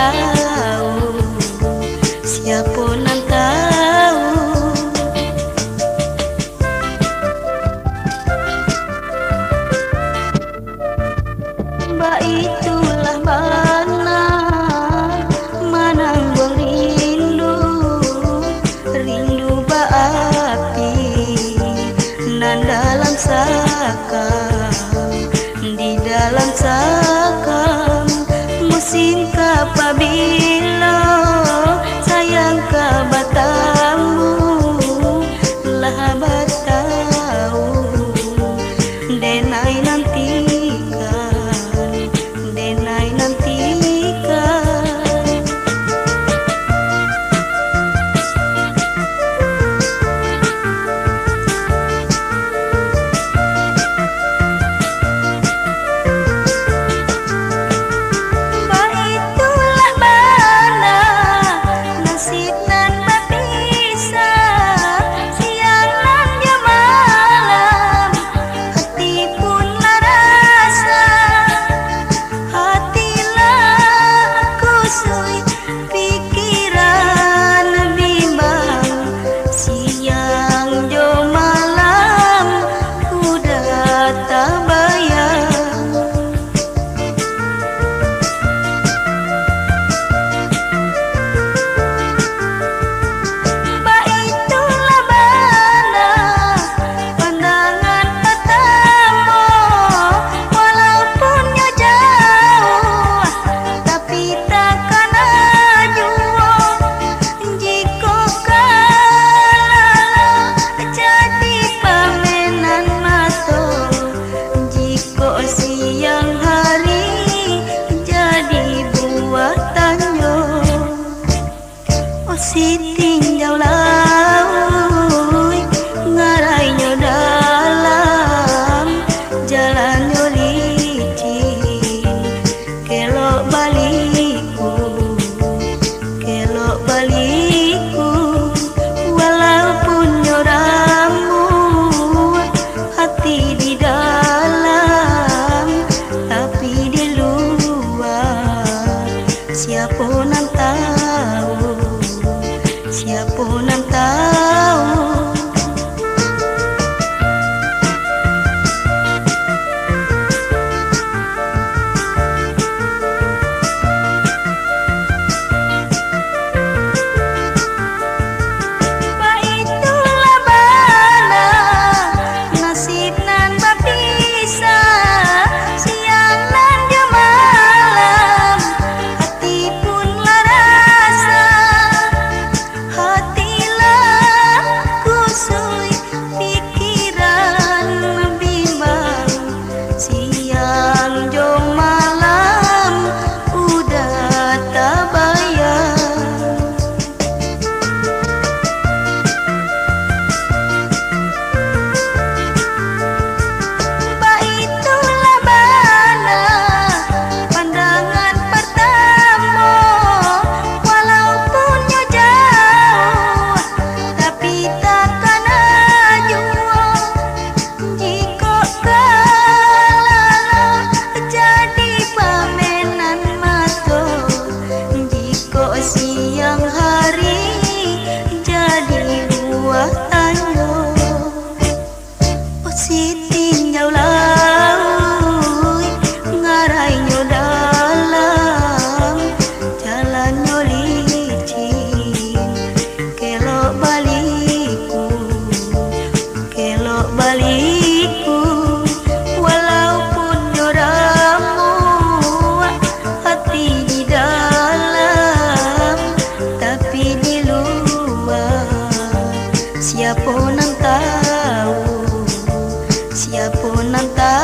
tahu, siapa nan tahu. Mbak itulah mana mananggung rindu, rindu ba api nan dalam sakam, di dalam sakam. Musim kapabila sayang kabatamu lah batau, denai nantikan, denai nantikan. Si tinjau laut ngarainya dalam jalannya licin, kelok baliku, kelok baliku. Walaupun nyoramu hati di dalam, tapi di luar siapa nan tahu, siapa nan tahu. Siang hari jadi buah tanyo, oh si tinjau laut ngarainya dalam jalannya licin, kelok baliku, kelok baliku. Walaupun nyoramu hati di dalam, tapi di luar siapa nan tahu, siapa nan tahu.